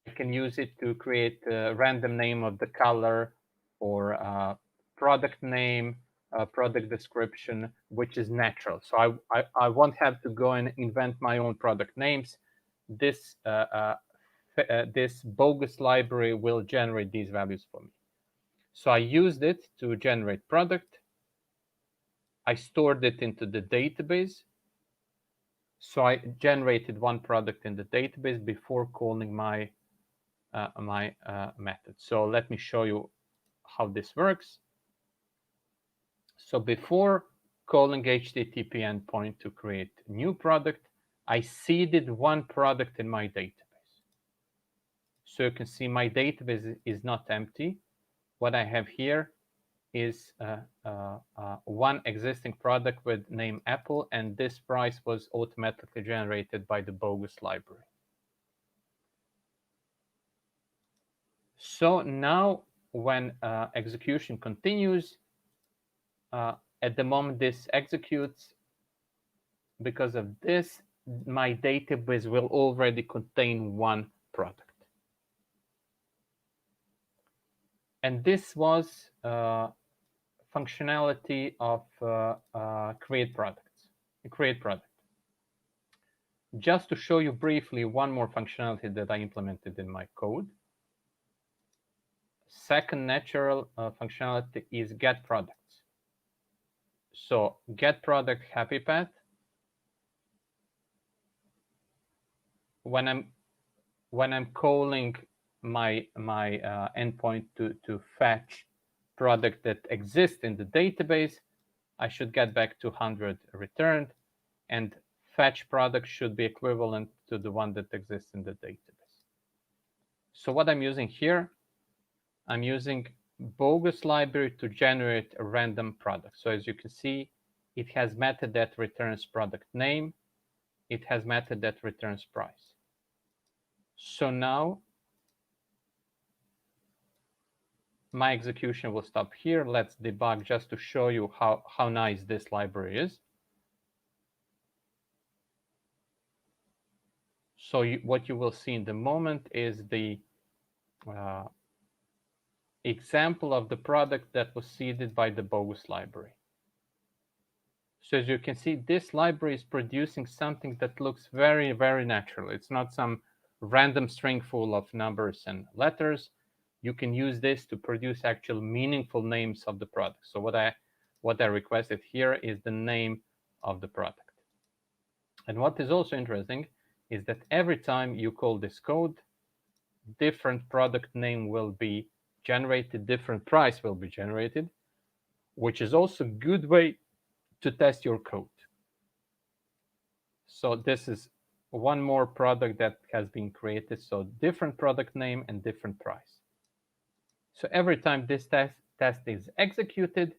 I can use it to create a random name of the color or product name, product description, which is natural. So I won't have to go and invent my own product names. This this bogus library will generate these values for me. So I used it to generate product. I stored it into the database. So I generated one product in the database before calling my method. So let me show you how this works. So before calling HTTP endpoint to create new product, I seeded one product in my database. So you can see my database is not empty. What I have here is one existing product with name Apple, and this price was automatically generated by the bogus library. So now when execution continues, at the moment this executes, because of this, my database will already contain one product. And this was functionality of create product. Just to show you briefly one more functionality that I implemented in my code. Second natural functionality is get products. So get product happy path. When I'm calling my endpoint to fetch product that exists in the database, I should get back to 100 returned, and fetch product should be equivalent to the one that exists in the database. So what I'm using here, I'm using bogus library to generate a random product. So as you can see, it has method that returns product name. It has method that returns price. So now my execution will stop here. Let's debug just to show you how nice this library is. So what you will see in the moment is the example of the product that was seeded by the bogus library. So as you can see, this library is producing something that looks very, very natural. It's not some random string full of numbers and letters. You can use this to produce actual meaningful names of the product. So what I requested here is the name of the product. And what is also interesting is that every time you call this code, different product name will be generated, different price will be generated, which is also a good way to test your code. So this is one more product that has been created. So different product name and different price. So every time this test is executed,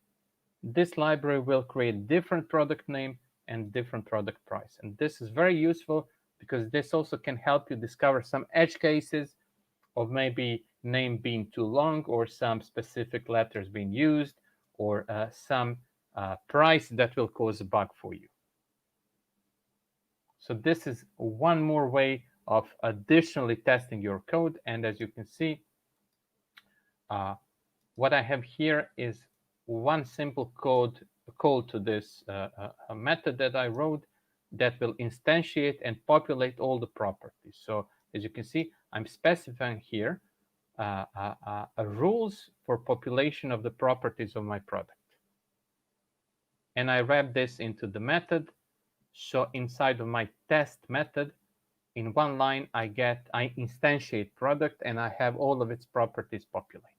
this library will create different product name and different product price. And this is very useful because this also can help you discover some edge cases of maybe name being too long or some specific letters being used or some price that will cause a bug for you. So this is one more way of additionally testing your code. And as you can see, what I have here is one simple code call to this a method that I wrote that will instantiate and populate all the properties. So as you can see, I'm specifying here rules for population of the properties of my product. And I wrap this into the method. So inside of my test method, in one line, I instantiate product and I have all of its properties populated.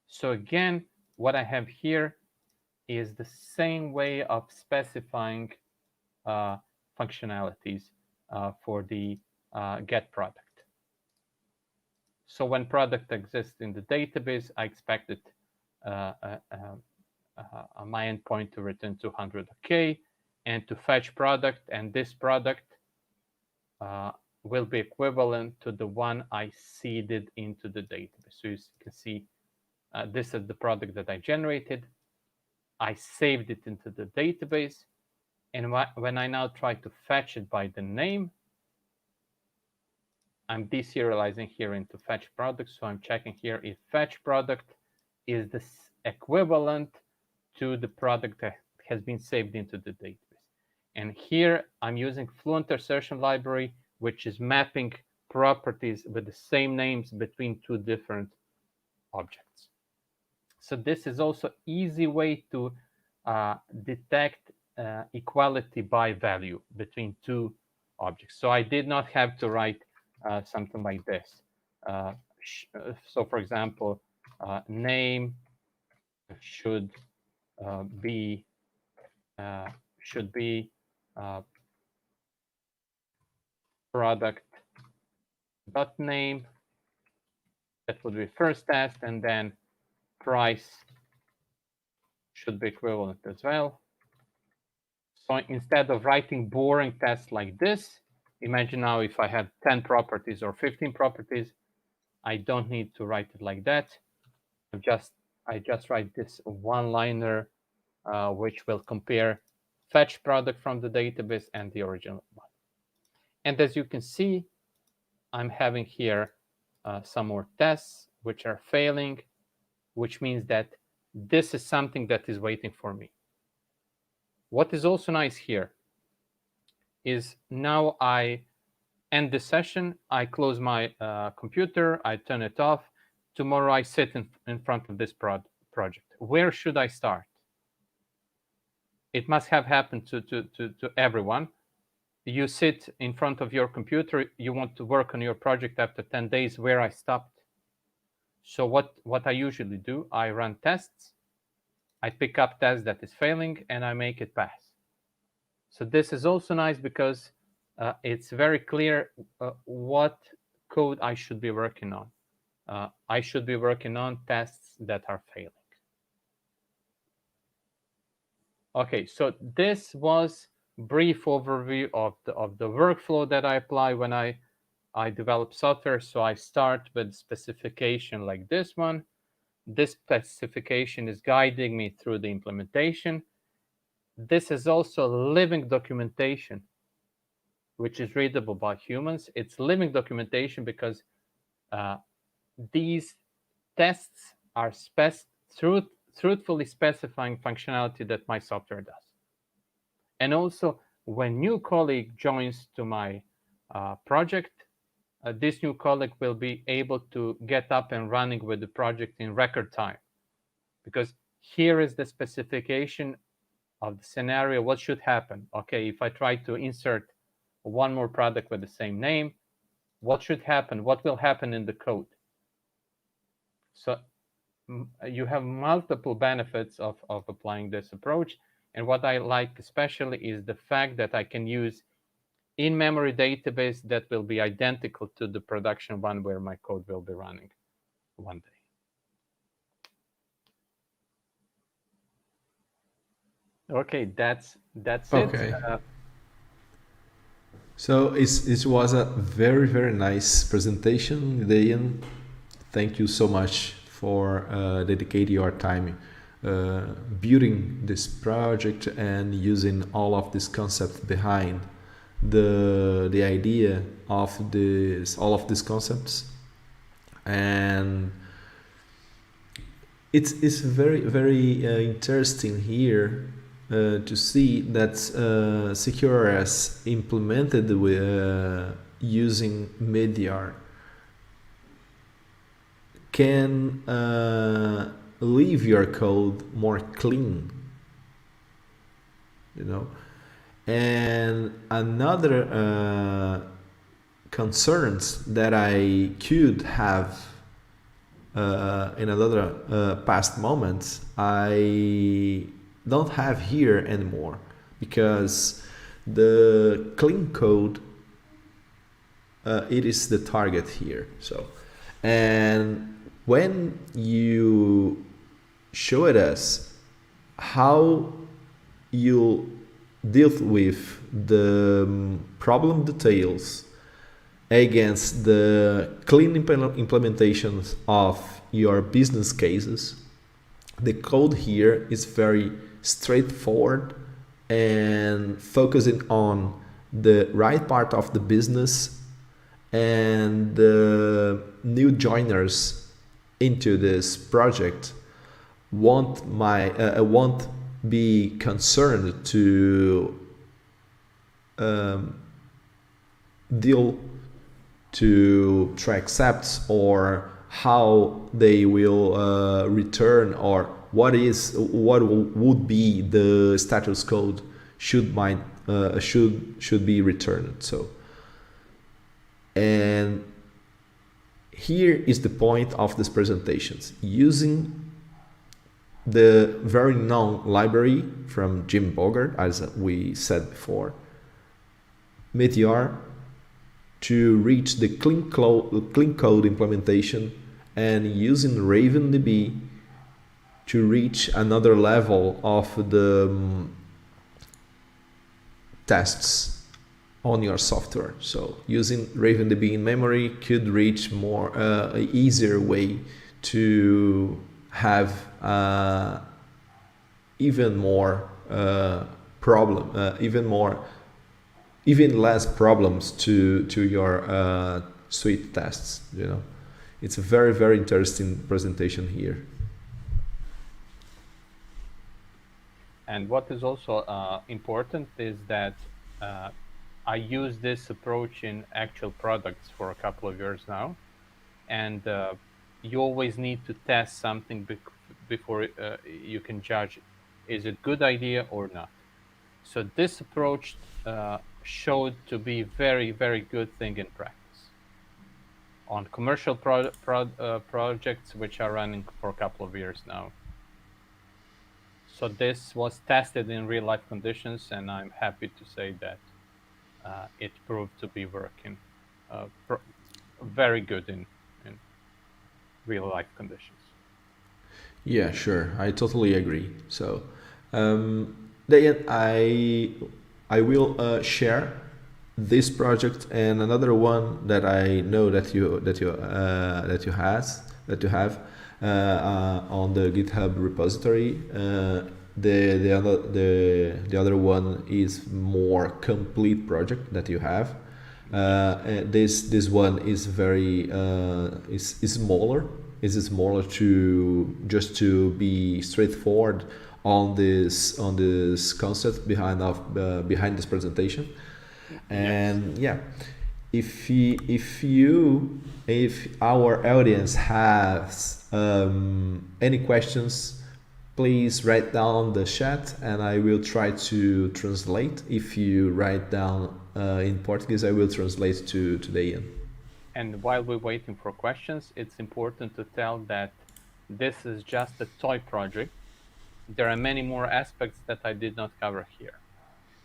So again, what I have here is the same way of specifying functionalities for the get product. So when product exists in the database, I expect it my endpoint to return 200K and to fetch product, and this product will be equivalent to the one I seeded into the database. So you can see this is the product that I generated. I saved it into the database, and when I now try to fetch it by the name, I'm deserializing here into fetch product. So I'm checking here if fetch product is the equivalent to the product that has been saved into the database. And here I'm using Fluent Assertion Library, which is mapping properties with the same names between two different objects. So this is also easy way to detect equality by value between two objects. So I did not have to write something like this. So for example, name should be product dot name. That would be first test, and then price should be equivalent as well. So instead of writing boring tests like this, imagine now if I had 10 properties or 15 properties, I don't need to write it like that. I just write this one-liner, which will compare fetch product from the database and the original one. And as you can see, I'm having here some more tests which are failing, which means that this is something that is waiting for me. What is also nice here is now I end the session, I close my computer, I turn it off. Tomorrow I sit in front of this project. Where should I start? It must have happened to everyone. You sit in front of your computer, you want to work on your project after 10 days where I stopped. So what I usually do, I run tests, I pick up tests that is failing, and I make it pass. So this is also nice because it's very clear what code I should be working on. I should be working on tests that are failing. Okay, so this was brief overview of the workflow that I apply when I develop software. So I start with specification like this one. This specification is guiding me through the implementation. This is also living documentation, which is readable by humans. It's living documentation because these tests are truthfully specifying functionality that my software does. And also, when new colleague joins to my project, this new colleague will be able to get up and running with the project in record time. Because here is the specification of the scenario, what should happen. Okay, if I try to insert one more product with the same name, what should happen? What will happen in the code? So you have multiple benefits of applying this approach. And what I like especially is the fact that I can use in-memory database that will be identical to the production one where my code will be running one day. Okay, that's Okay. it. So it was a very, very nice presentation, Dejan. Thank you so much for dedicating your time building this project and using all of this concept behind the idea of all of these concepts. And it's very, very interesting here to see that CQRS implemented with, using MediatR can leave your code more clean, you know. And another concerns that I could have in another past moments, I don't have here anymore, because the clean code it is the target here. So, and when you showed us how you deal with the problem details against the clean implementations of your business cases, the code here is very straightforward and focusing on the right part of the business, and the new joiners into this project won't be concerned to deal to accept, or how they will return, or what would be the status code should be returned. So, and here is the point of these presentations, using the very known library from Jim Bogart, as we said before, MediatR, to reach the clean code implementation, and using Ravendb to reach another level of the tests on your software. So using Ravendb in memory could reach more easier way to have even more even less problems to your suite tests. You know, it's a very, very interesting presentation here. And what is also important is that I use this approach in actual products for a couple of years now, and you always need to test something before you can judge is it a good idea or not. So this approach showed to be very, very good thing in practice on commercial projects which are running for a couple of years now. So this was tested in real life conditions, and I'm happy to say that it proved to be working very good in real life conditions. Yeah, sure. I totally agree. So, Dejan, I will share this project and another one that I know that you have on the GitHub repository. The other one is more complete project that you have. This one is very is smaller. Is smaller to just to be straightforward on this concept behind this presentation. And yeah, if our audience has any questions, please write down the chat and I will try to translate. If you write down in Portuguese, I will translate to Dejan. And while we're waiting for questions, it's important to tell that this is just a toy project. There are many more aspects that I did not cover here.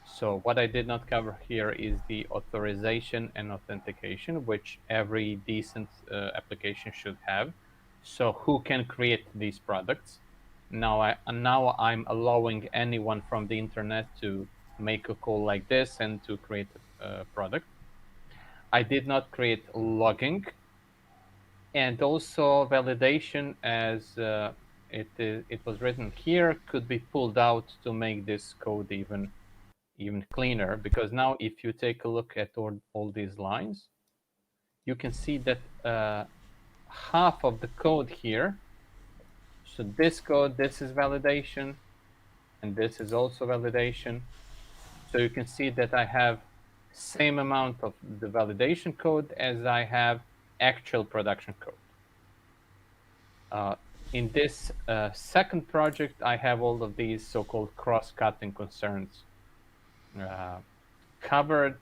So what I did not cover here is the authorization and authentication, which every decent application should have. So who can create these products? Now I'm allowing anyone from the internet to make a call like this and to create a product. I did not create logging, and also validation, as it was written here, could be pulled out to make this code even cleaner, because now if you take a look at all these lines, you can see that half of the code here, so this code, this is validation, and this is also validation. So you can see that I have same amount of the validation code as I have actual production code. In this second project, I have all of these so-called cross-cutting concerns covered.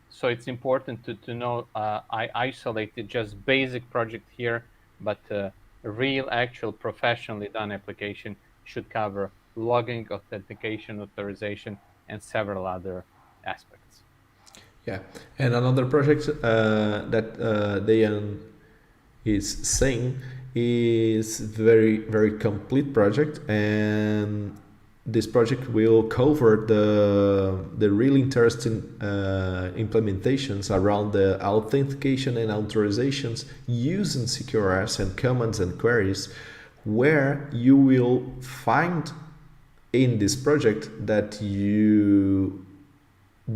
So it's important to know I isolated just basic project here, but a real, actual, professionally done application should cover logging, authentication, authorization, and several other aspects. Yeah, and another project that Dejan is saying is very complete project, and this project will cover the really interesting implementations around the authentication and authorizations using CQRS and commands and queries, where you will find in this project that you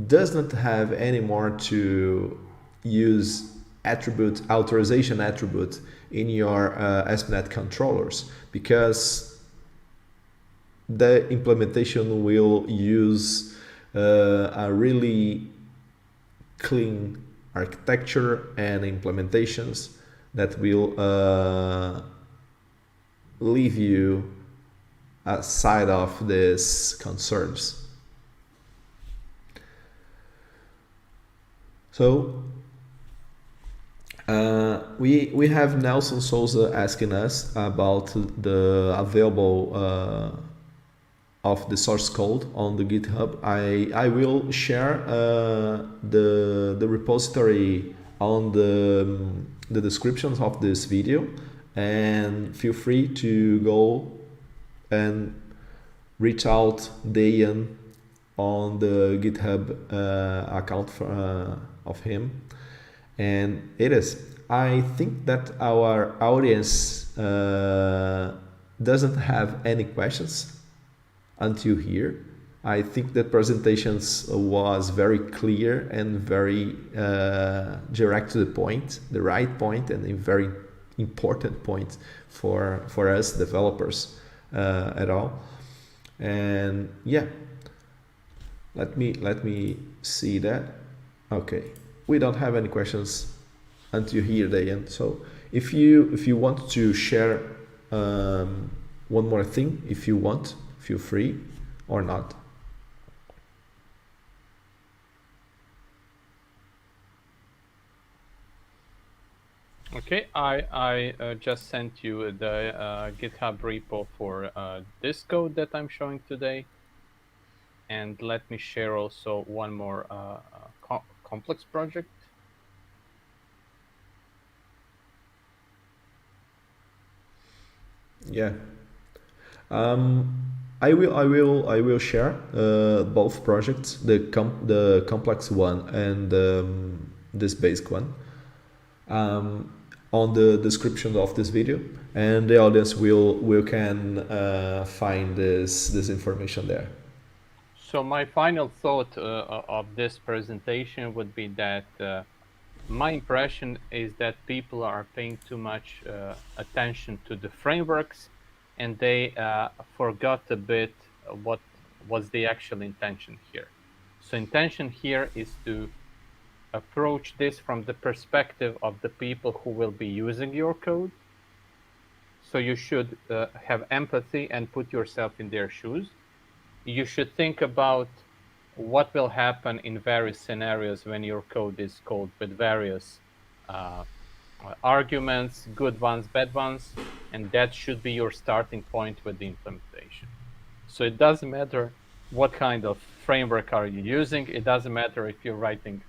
does not have anymore to use authorization attribute in your SPNet controllers, because the implementation will use a really clean architecture and implementations that will leave you aside of these concerns. So we have Nelson Souza asking us about the available of the source code on the GitHub. I will share the repository on the descriptions of this video, and feel free to go and reach out Dejan on the GitHub account of him. And it is, I think that our audience doesn't have any questions until here. I think the presentations was very clear and very direct to the point, the right point, and a very important point for us developers at all. And yeah, let me see that. Okay, we don't have any questions until here, Dejan. So if you want to share one more thing, if you want, feel free, or not. Okay, I just sent you the GitHub repo for this code that I'm showing today. And let me share also one more complex project. Yeah. I will share both projects, the complex one and this basic one, on the description of this video, and the audience will can find this information there. So my final thought of this presentation would be that my impression is that people are paying too much attention to the frameworks, and they forgot a bit what was the actual intention here. So intention here is to approach this from the perspective of the people who will be using your code. So you should have empathy and put yourself in their shoes. You should think about what will happen in various scenarios when your code is called with various arguments, good ones, bad ones, and that should be your starting point with the implementation. So it doesn't matter what kind of framework are you using. It doesn't matter if you're writing.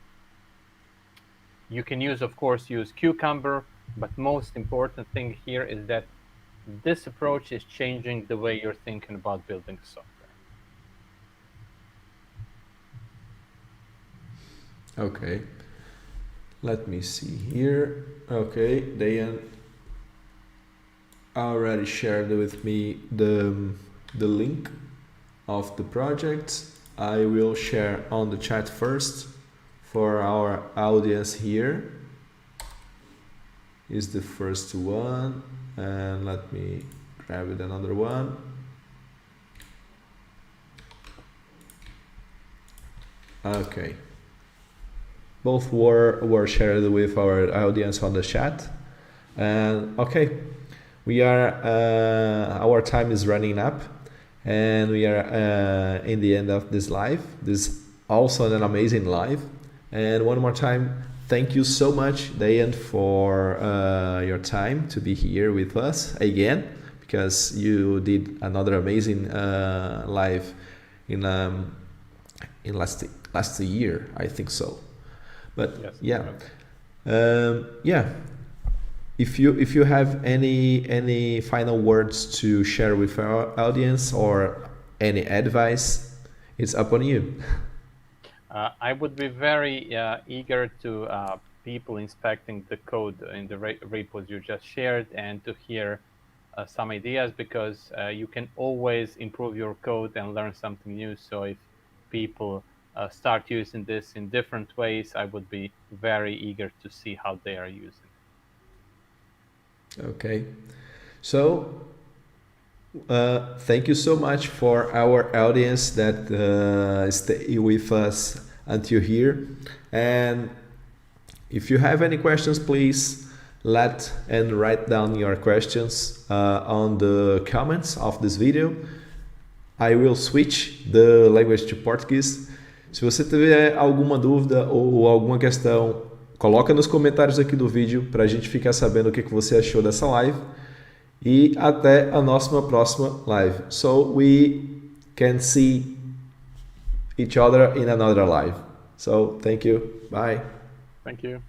You can use, of course, use Cucumber, but most important thing here is that this approach is changing the way you're thinking about building software. Okay. Let me see here. Okay, Dejan already shared with me the link of the project. I will share on the chat first for our audience here. Is the first one, and let me grab it another one. Okay. Both were shared with our audience on the chat. And okay, we are our time is running up, and we are in the end of this live. This is also an amazing live. And one more time, thank you so much, Dejan, for your time to be here with us again, because you did another amazing live in last year, I think so. But yes, yeah, if you have any final words to share with our audience or any advice, it's up on you. I would be very eager to people inspecting the code in the repos you just shared and to hear some ideas, because you can always improve your code and learn something new. So if people start using this in different ways, I would be very eager to see how they are using it. Okay, so thank you so much for our audience that stay with us until here. And if you have any questions, please write down your questions on the comments of this video. I will switch the language to Portuguese. Se você tiver alguma dúvida ou alguma questão, coloca nos comentários aqui do vídeo para a gente ficar sabendo o que você achou dessa live. E até a nossa próxima live. So we can see each other in another live. So thank you. Bye. Thank you.